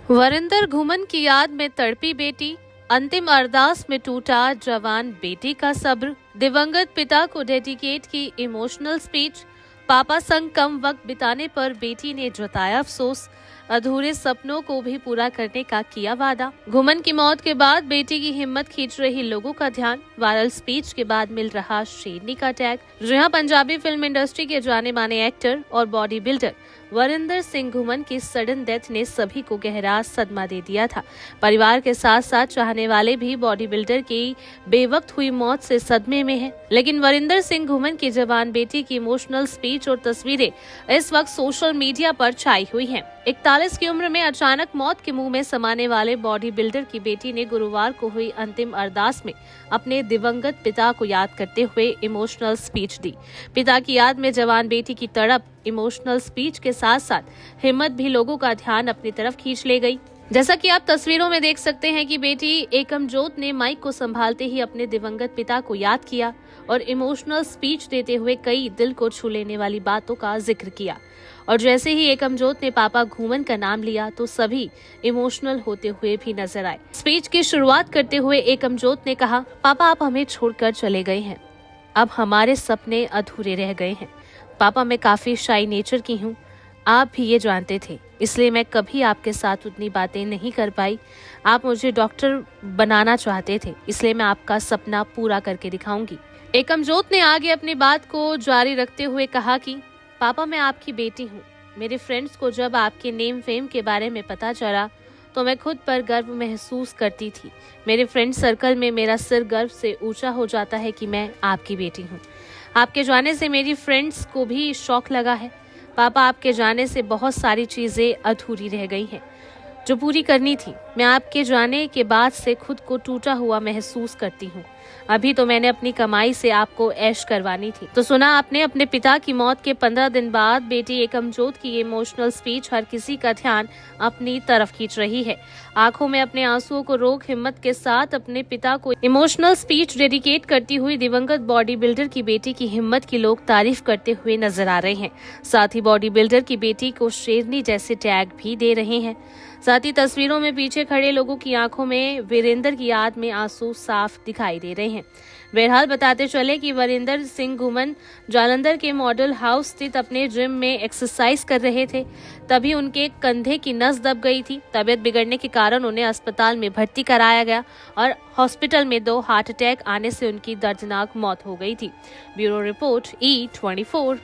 वरिंदर घुमन की याद में तड़पी बेटी, अंतिम अरदास में टूटा जवान बेटी का सब्र, दिवंगत पिता को डेडिकेट की इमोशनल स्पीच, पापा संग कम वक्त बिताने पर बेटी ने जताया अफसोस, अधूरे सपनों को भी पूरा करने का किया वादा। घुमन की मौत के बाद बेटी की हिम्मत खींच रही लोगों का ध्यान, वायरल स्पीच के बाद मिल रहा शेरनी का टैग। जहां पंजाबी फिल्म इंडस्ट्री के जाने माने एक्टर और बॉडी बिल्डर वरिंदर सिंह घुमन की सडन डेथ ने सभी को गहरा सदमा दे दिया था। परिवार के साथ साथ चाहने वाले भी बॉडी बिल्डर की बेवक्त हुई मौत से सदमे में हैं। लेकिन वरिंदर सिंह घुमन की जवान बेटी की इमोशनल स्पीच और तस्वीरें इस वक्त सोशल मीडिया पर छाई हुई हैं। 41 की उम्र में अचानक मौत के मुंह में समाने वाले बॉडी बिल्डर की बेटी ने गुरुवार को हुई अंतिम अरदास में अपने दिवंगत पिता को याद करते हुए इमोशनल स्पीच दी। पिता की याद में जवान बेटी की तड़प, इमोशनल स्पीच के साथ साथ हिम्मत भी लोगों का ध्यान अपनी तरफ खींच ले गई। जैसा कि आप तस्वीरों में देख सकते हैं कि बेटी एकमजोत ने माइक को संभालते ही अपने दिवंगत पिता को याद किया और इमोशनल स्पीच देते हुए कई दिल को छू लेने वाली बातों का जिक्र किया। और जैसे ही एकमजोत ने पापा घुमन का नाम लिया तो सभी इमोशनल होते हुए भी नजर आए। स्पीच की शुरुआत करते हुए एकमजोत ने कहा, पापा आप हमें छोड़कर चले गए हैं, अब हमारे सपने अधूरे रह गए हैं। पापा मैं काफी शाई नेचर की हूँ, आप भी ये जानते थे, इसलिए मैं कभी आपके साथ उतनी बातें नहीं कर पाई। आप मुझे डॉक्टर बनाना चाहते थे, इसलिए मैं आपका सपना पूरा करके दिखाऊंगी। एकमजोत ने आगे अपनी बात को जारी रखते हुए कहा कि पापा मैं आपकी बेटी हूँ। मेरे फ्रेंड्स को जब आपके नेम फेम के बारे में पता चला तो मैं खुद पर गर्व महसूस करती थी। मेरे फ्रेंड सर्कल में मेरा सिर गर्व से ऊंचा हो जाता है कि मैं आपकी बेटी हूँ। आपके जाने से मेरी फ्रेंड्स को भी शौक लगा है। पापा आपके जाने से बहुत सारी चीजें अधूरी रह गई हैं जो पूरी करनी थी। मैं आपके जाने के बाद से खुद को टूटा हुआ महसूस करती हूँ। अभी तो मैंने अपनी कमाई से आपको ऐश करवानी थी। तो सुना आपने अपने पिता की मौत के 15 दिन बाद बेटी एकमजोत की इमोशनल स्पीच हर किसी का ध्यान अपनी तरफ खींच रही है। आंखों में अपने आंसुओं को रोक हिम्मत के साथ अपने पिता को इमोशनल स्पीच डेडिकेट करती हुई दिवंगत बॉडी बिल्डर की बेटी की हिम्मत की लोग तारीफ करते हुए नजर आ रहे हैं। साथ ही बॉडी बिल्डर की बेटी को शेरनी जैसे टैग भी दे रहे हैं। साथ ही तस्वीरों में पीछे खड़े लोगों की आंखों में वरिंदर की याद में आंसू साफ दिखाई दे रहे हैं। बहरहाल बताते चले कि वरिंदर सिंह घुमन जालंधर के मॉडल हाउस स्थित अपने जिम में एक्सरसाइज कर रहे थे, तभी उनके कंधे की नस दब गई थी। तबीयत बिगड़ने के कारण उन्हें अस्पताल में भर्ती कराया गया और हॉस्पिटल में 2 हार्ट अटैक आने से उनकी दर्दनाक मौत हो गई थी। Bureau report E24।